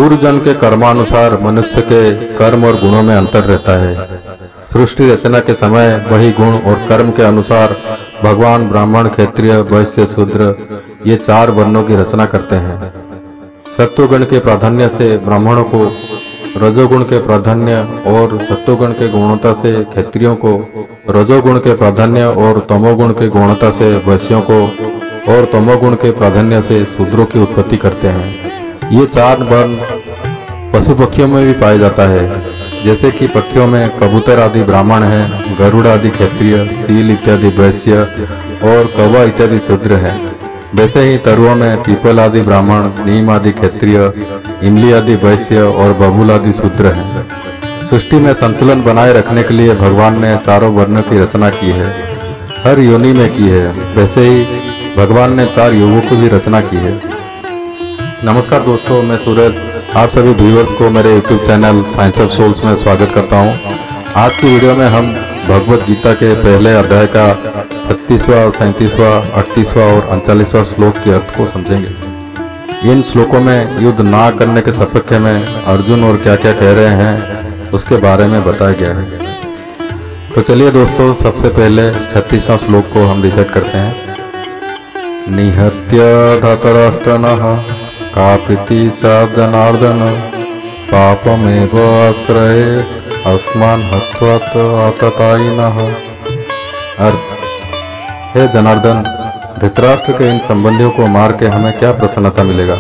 पूर्व जन्म के कर्मानुसार मनुष्य के कर्म और गुणों में अंतर रहता है। सृष्टि रचना के समय वही गुण और कर्म के अनुसार भगवान ब्राह्मण, क्षत्रिय, वैश्य, शूद्र ये 4 वर्णों की रचना करते हैं। सत्वगुण के प्राधान्य से ब्राह्मणों को, रजोगुण के प्राधान्य और सत्वगुण के गुणवत्ता से क्षत्रियों को, रजोगुण के प्राधान्य और तमोगुण के गुणवत्ता से वैश्यों को और तमोगुण के प्राधान्य से शूद्रों की उत्पत्ति करते हैं। ये 4 वर्ण पशु पक्षियों में भी पाया जाता है, जैसे कि पक्षियों में कबूतर आदि ब्राह्मण हैं, गरुड़ आदि क्षत्रिय, चील इत्यादि वैश्य और कौवा इत्यादि शूद्र हैं। वैसे ही तरुओं में पीपल आदि ब्राह्मण, नीम आदि क्षत्रिय, इमली आदि वैश्य और बबूल आदि शूद्र हैं। सृष्टि में संतुलन बनाए रखने के लिए भगवान ने 4 वर्णों की रचना की है, हर योनि में की है। वैसे ही भगवान ने 4 युगों की भी रचना की है। नमस्कार दोस्तों, मैं सूरज आप सभी व्यूअर्स को मेरे YouTube channel science of souls में स्वागत करता हूं। आज की वीडियो में हम भगवत गीता के पहले अध्याय का 36वां, 37वां, 38वां और 39वां श्लोक के अर्थ को समझेंगे। इन श्लोकों में युद्ध ना करने के सपक्ष में अर्जुन और क्या क्या कह रहे हैं उसके बारे में बताया गया है। तो चलिए दोस्तों, सबसे पहले 36वां श्लोक को हम रिसेट करते हैं। निहत्य धतराष्ट्रनः का प्रीति सा जनार्दन पापमेव आश्रये अस्मान् हत्वात् आततायिनः। अर्थ, हे जनार्दन, धृतराष्ट्र के इन संबंधियों को मार के हमें क्या प्रसन्नता मिलेगा?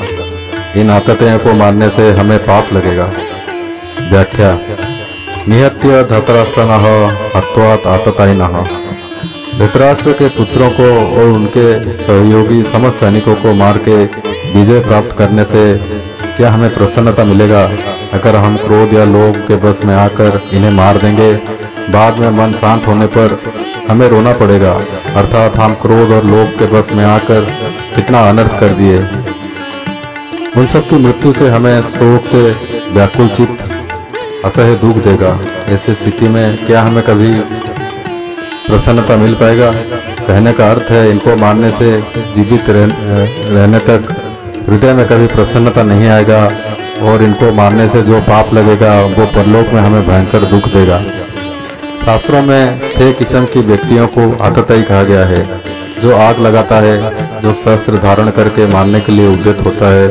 इन आतताइयों को मारने से हमें पाप लगेगा। व्याख्या, निहत्य धृतराष्ट्रनः हत्वात् आततायिनः। धृतराष्ट्र के पुत्रों को और उनके सहयोगी समस्त सैनिकों को मार के विजय प्राप्त करने से क्या हमें प्रसन्नता मिलेगा? अगर हम क्रोध या लोभ के बस में आकर इन्हें मार देंगे, बाद में मन शांत होने पर हमें रोना पड़ेगा, अर्थात हम क्रोध और लोभ के बस में आकर कितना अनर्थ कर दिए। उन सब की मृत्यु से हमें शोक से व्याकुल चित्त असह्य दुख देगा। ऐसी स्थिति में क्या हमें कभी प्रसन्नता मिल पाएगा? कहने का अर्थ है, इनको मारने से जीवित रहने तक हृदय में कभी प्रसन्नता नहीं आएगा और इनको मारने से जो पाप लगेगा वो परलोक में हमें भयंकर दुख देगा। शास्त्रों में 6 किस्म की व्यक्तियों को आतताई कहा गया है। जो आग लगाता है, जो शस्त्र धारण करके मारने के लिए उद्यत होता है,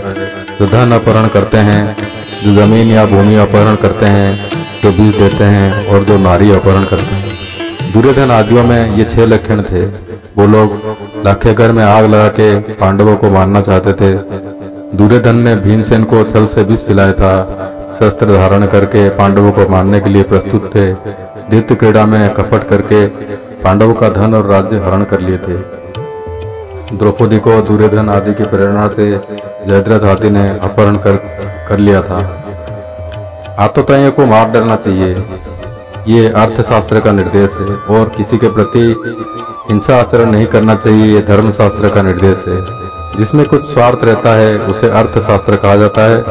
जो धन अपहरण करते हैं, जो जमीन या भूमि अपहरण करते हैं, जो बीज देते हैं और जो नारी अपहरण करते हैं। दुर्योधन आदियों में ये 6 लक्षण थे। वो लोग लाखेगर में आग लगा के पांडवों को मारना चाहते थे। दुर्योधन ने भीमसेन को छल से विष पिलाया था। शस्त्र धारण करके पांडवों को मारने के लिए प्रस्तुत थे। दैत्य क्रीड़ा में कपट करके पांडवों का धन और राज्य हरण कर लिए थे। द्रौपदी को दुर्योधन आदि की प्रेरणा से जयद्रथ आदि ने अपहरण कर लिया था। आतताइयों को मार डालना चाहिए, ये अर्थशास्त्र का निर्देश है। और किसी के प्रति हिंसा आचरण नहीं करना चाहिए, ये धर्मशास्त्र का निर्देश है। जिसमें कुछ स्वार्थ रहता है उसे अर्थशास्त्र कहा जाता है,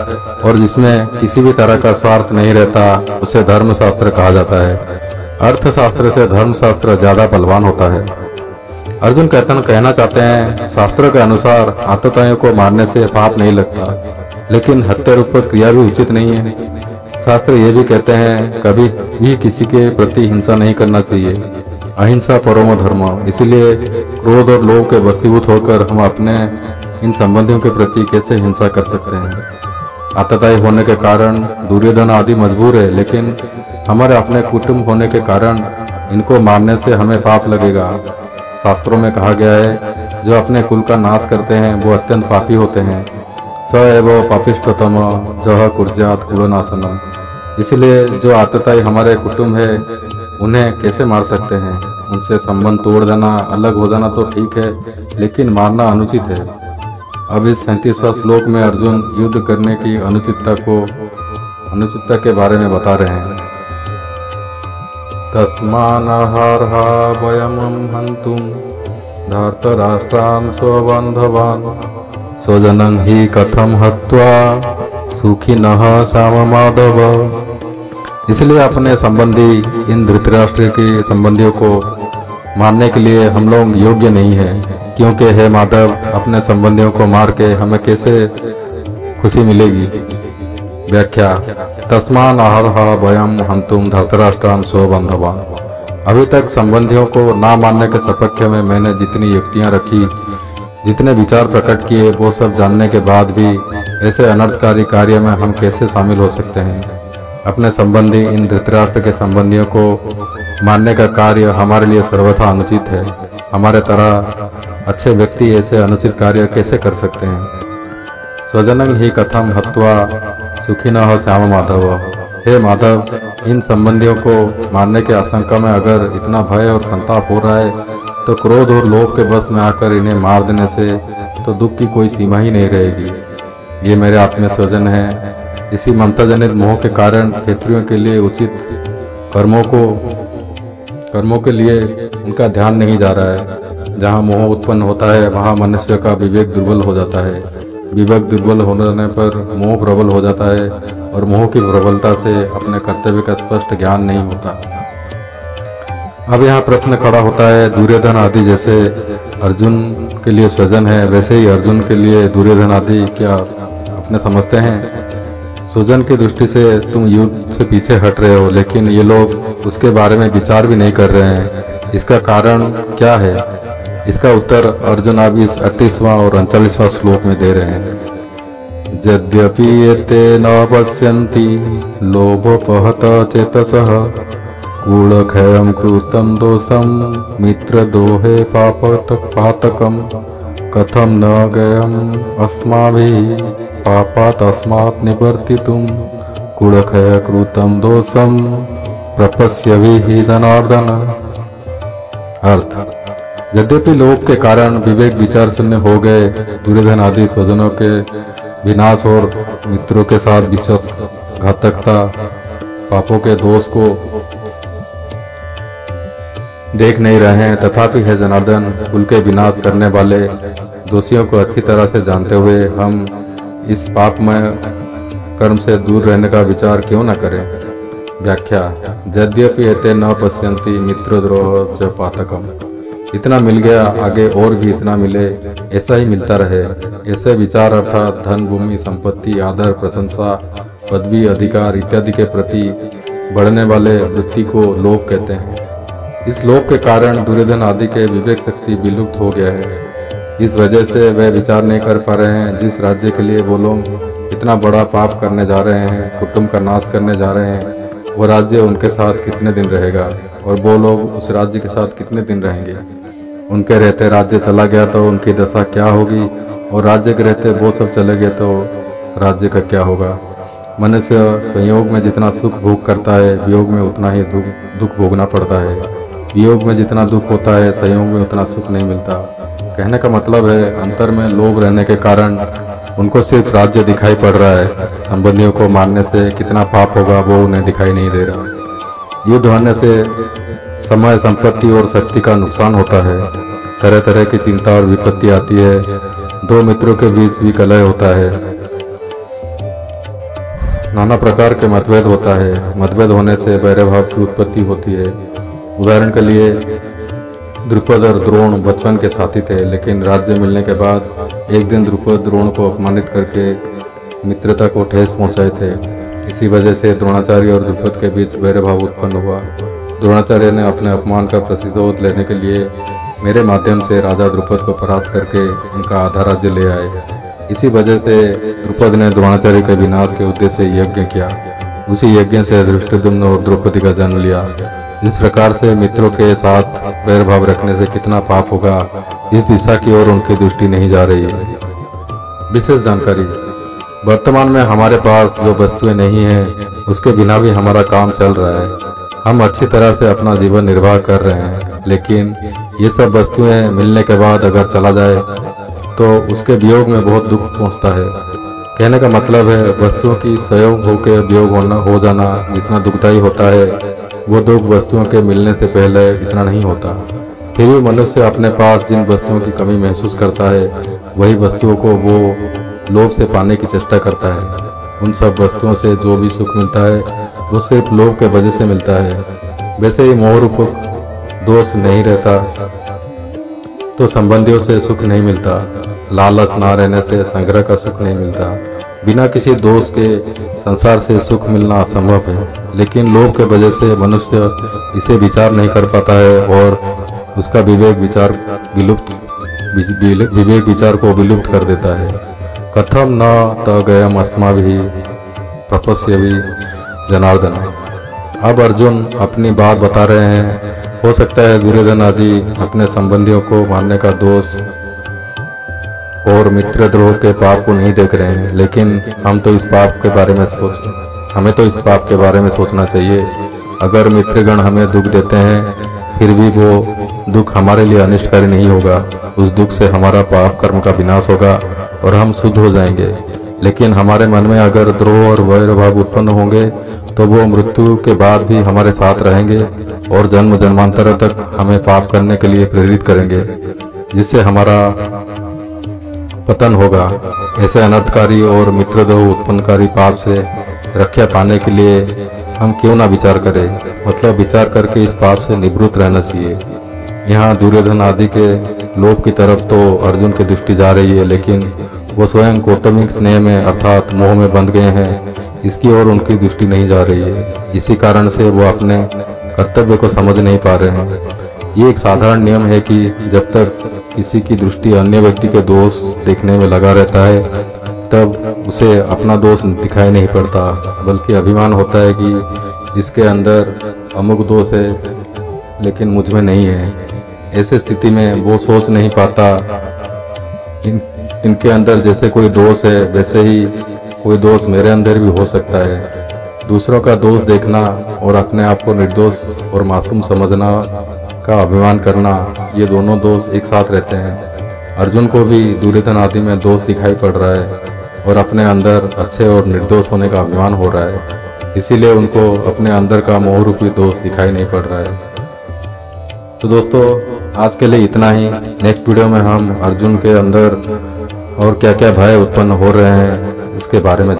और जिसमें किसी भी तरह का स्वार्थ नहीं रहता उसे धर्मशास्त्र कहा जाता है। अर्थशास्त्र से धर्मशास्त्र ज्यादा बलवान होता है। अर्जुन कहना चाहते हैं, शास्त्रों के अनुसार आतताइयों को मारने से पाप नहीं लगता, लेकिन हत्या रूप क्रिया भी उचित नहीं है। शास्त्र ये भी कहते हैं, कभी भी किसी के प्रति हिंसा नहीं करना चाहिए। अहिंसा परमो धर्म। इसलिए क्रोध और लोभ के वशीभूत होकर हम अपने इन संबंधियों के प्रति कैसे हिंसा कर सकते हैं? आतताई होने के कारण दुर्योधन आदि मजबूर है, लेकिन हमारे अपने कुटुंब होने के कारण इनको मारने से हमें पाप लगेगा। शास्त्रों में कहा गया है, जो अपने कुल का नाश करते हैं वो अत्यंत पापी होते हैं। स एव पापिष्ठतम जह कुर्जात कुलनाशनम। इसलिए जो आतताई हमारे कुटुंब है उन्हें कैसे मार सकते हैं? उनसे संबंध तोड़ देना, अलग हो जाना तो ठीक है, लेकिन मारना अनुचित है। अब इस 37वां श्लोक में अर्जुन युद्ध करने की अनुचितता के बारे में बता रहे हैं। तस्मानहर्हा वयमं हन्तुं धर्तराष्ट्रान् स्वबान्धवान् स्वजनं हि कथं हत्वा सुखिनः साममाधव। इसलिए अपने संबंधी इन धृतराष्ट्र के संबंधियों को मारने के लिए हम लोग योग्य नहीं है, क्योंकि हे माधव, अपने संबंधियों को मार के हमें कैसे खुशी मिलेगी? व्याख्या तस्मान आहरहा वयम हंतुम धृतराष्ट्रान स्वबंधवान। अभी तक संबंधियों को ना मानने के सपक्ष में मैंने जितनी युक्तियां रखी, जितने विचार प्रकट किए, वो सब जानने के बाद भी ऐसे अनर्थकारी कार्य में हम कैसे शामिल हो सकते हैं। अपने संबंधी इन धृतराष्ट्र के संबंधियों को मानने का कार्य हमारे लिए सर्वथा अनुचित है। हमारे तरह अच्छे व्यक्ति ऐसे अनुचित कार्य कैसे कर सकते हैं। स्वजनं ही कथम हत्वा सुखिनः श्याम माधव। हे माधव, इन संबंधियों को मारने की आशंका में अगर इतना भय और संताप हो रहा है तो क्रोध और लोभ के बस में आकर इन्हें मार देने से तो दुख की कोई सीमा ही नहीं रहेगी। ये मेरे आत्मीय स्वजन हैं। इसी ममता जनित मोह के कारण क्षेत्रियों के लिए उचित कर्मों के लिए उनका ध्यान नहीं जा रहा है। जहाँ मोह उत्पन्न होता है वहाँ मनुष्य का विवेक दुर्बल हो जाता है। विवेक दुर्बल होने पर मोह प्रबल हो जाता है और मोह की प्रबलता से अपने कर्तव्य का स्पष्ट ज्ञान नहीं होता। अब यहाँ प्रश्न खड़ा होता है, दुर्योधन आदि जैसे अर्जुन के लिए स्वजन है, वैसे ही अर्जुन के लिए दुर्योधन आदि क्या अपने समझते हैं? स्वजन की दृष्टि से तुम युद्ध से पीछे हट रहे हो, लेकिन ये लोग उसके बारे में विचार भी नहीं कर रहे हैं। इसका कारण क्या है? इसका उत्तर अर्जुन अब इस 38वां और 39वां श्लोक में दे रहे हैं। यद्यपि एते न पश्यन्ति लोभोपहत चेतसः गूढ़क्षयं कृतं दोषं मित्रद्रोहे पातकं कथं न गयम् अस्माभिः पापात् तस्मात् निवर्तितुं गूढ़क्षय कृतं दोषं प्रपश्यभिः जनार्दन। अर्थ, यद्यपि लोभ के कारण विवेक विचार शून्य हो गए दुर्योधन आदि स्वजनों के विनाश और मित्रों के साथ विश्वासघातकता पापों के दोष को देख नहीं रहे हैं, तथापि है जनार्दन, कुल के विनाश करने वाले दोषियों को अच्छी तरह से जानते हुए हम इस पापमय कर्म से दूर रहने का विचार क्यों न करें। व्याख्या यद्यपि एते न पश्यन्ति मित्रद्रोह च पातकम। इतना मिल गया, आगे और भी इतना मिले, ऐसा ही मिलता रहे। ऐसे विचार अर्थात धन, भूमि, संपत्ति, आदर, प्रशंसा, पदवी, अधिकार इत्यादि के प्रति बढ़ने वाले वृत्ति को लोभ कहते हैं। इस लोभ के कारण दुर्योधन आदि के विवेक शक्ति विलुप्त हो गया है। इस वजह से वे विचार नहीं कर पा रहे हैं जिस राज्य के लिए वो लोग इतना बड़ा पाप करने जा रहे हैं, कुटुंब का नाश करने जा रहे हैं, वो राज्य उनके साथ कितने दिन रहेगा और वो लोग उस राज्य के साथ कितने दिन रहेंगे। उनके रहते राज्य चला गया तो उनकी दशा क्या होगी, और राज्य के रहते वो सब चले गए तो राज्य का क्या होगा। मनुष्य संयोग में जितना सुख भोग करता है, वियोग में उतना ही दुख भोगना पड़ता है। वियोग में जितना दुख होता है, संयोग में उतना सुख नहीं मिलता। कहने का मतलब है, अंतर में लोभ रहने के कारण उनको सिर्फ राज्य दिखाई पड़ रहा है। संबंधियों को मारने से कितना पाप होगा वो उन्हें दिखाई नहीं दे रहा। युद्ध होने से समय, संपत्ति और शक्ति का नुकसान होता है। तरह तरह की चिंता और विपत्ति आती है। दो मित्रों के बीच भी कलह होता है। नाना प्रकार के मतभेद होता है। मतभेद होने से वैरभाव की उत्पत्ति होती है। उदाहरण के लिए द्रुपद और द्रोण बचपन के साथी थे, लेकिन राज्य मिलने के बाद एक दिन द्रुपद द्रोण को अपमानित करके मित्रता को ठेस पहुंचाए थे। इसी वजह से द्रोणाचार्य और द्रुपद के बीच वैरभाव उत्पन्न हुआ। द्रोणाचार्य ने अपने अपमान का प्रतिशोध लेने के लिए मेरे माध्यम से राजा द्रुपद को परास्त करके उनका आधा राज्य ले आए। इसी वजह से द्रुपद ने द्रोणाचार्य के विनाश के उद्देश्य से यज्ञ किया। उसी यज्ञ से धृष्टद्युम्न और द्रौपदी का जन्म लिया। इस प्रकार से मित्रों के साथ वैरभाव रखने से कितना पाप होगा, इस दिशा की ओर उनकी दृष्टि नहीं जा रही है। विशेष जानकारी, वर्तमान में हमारे पास जो वस्तुएं नहीं हैं, उसके बिना भी हमारा काम चल रहा है। हम अच्छी तरह से अपना जीवन निर्वाह कर रहे हैं, लेकिन ये सब वस्तुएं मिलने के बाद अगर चला जाए तो उसके वियोग में बहुत दुख पहुंचता है। कहने का मतलब है, वस्तुओं की संयोग होकर वियोग हो जाना जितना दुखदायी होता है, वो दुख वस्तुओं के मिलने से पहले इतना नहीं होता। फिर भी मनुष्य अपने पास जिन वस्तुओं की कमी महसूस करता है, वही वस्तुओं को वो लोभ से पाने की चेष्टा करता है। उन सब वस्तुओं से जो भी सुख मिलता है वो सिर्फ लोभ के वजह से मिलता है। वैसे ही मोह रूप दोष नहीं रहता तो संबंधियों से सुख नहीं मिलता। लालच ना रहने से संग्रह का सुख नहीं मिलता। बिना किसी दोष के संसार से सुख मिलना असंभव है, लेकिन लोभ के वजह से मनुष्य इसे विचार नहीं कर पाता है और उसका विवेक विचार को विलुप्त कर देता है। कथम न तगयम अस्माभिः प्रपश्यति जनार्दन। अब अर्जुन अपनी बात बता रहे हैं। हो सकता है दुर्योधन आदि अपने संबंधियों को मारने का दोष और मित्रद्रोह के पाप को नहीं देख रहे हैं, लेकिन हमें तो इस पाप के बारे में सोचना चाहिए। अगर मित्रगण हमें दुख देते हैं फिर भी वो दुख हमारे लिए अनिष्टकारी नहीं होगा। उस दुख से हमारा पाप कर्म का विनाश होगा और हम शुद्ध हो जाएंगे। लेकिन हमारे मन में अगर द्रोह और वैर भाव उत्पन्न होंगे तो वो मृत्यु के बाद भी हमारे साथ रहेंगे और जन्म जन्मांतर तक हमें पाप करने के लिए प्रेरित करेंगे, जिससे हमारा पतन होगा। ऐसे अनर्थकारी और मित्रद्रोह उत्पन्नकारी पाप से रक्षा पाने के लिए हम क्यों ना विचार करें, मतलब विचार करके इस पाप से निवृत्त रहना चाहिए। यहाँ दुर्योधन आदि के लोभ की तरफ तो अर्जुन की दृष्टि जा रही है, लेकिन वो स्वयं कौटुंबिक स्नेह में अर्थात मोह में बंध गए हैं, इसकी ओर उनकी दृष्टि नहीं जा रही है। इसी कारण से वो अपने कर्तव्य को समझ नहीं पा रहे हैं। ये एक साधारण नियम है कि जब तक किसी की दृष्टि अन्य व्यक्ति के दोष देखने में लगा रहता है तब उसे अपना दोष दिखाई नहीं पड़ता, बल्कि अभिमान होता है कि इसके अंदर अमुक दोष है लेकिन मुझ में नहीं है। ऐसे स्थिति में वो सोच नहीं पाता इनके अंदर जैसे कोई दोष है वैसे ही कोई दोष मेरे अंदर भी हो सकता है। दूसरों का दोष देखना और अपने आप को निर्दोष और मासूम समझना का अभिमान करना, ये दोनों दोष एक साथ रहते हैं। अर्जुन को भी दुर्योधन आदि में दोष दिखाई पड़ रहा है और अपने अंदर अच्छे और निर्दोष होने का अभिमान हो रहा है, इसीलिए उनको अपने अंदर का मोह रूपी दोष दिखाई नहीं पड़ रहा है। तो दोस्तों आज के लिए इतना ही। नेक्स्ट वीडियो में हम अर्जुन के अंदर और क्या क्या भय उत्पन्न हो रहे हैं इसके बारे में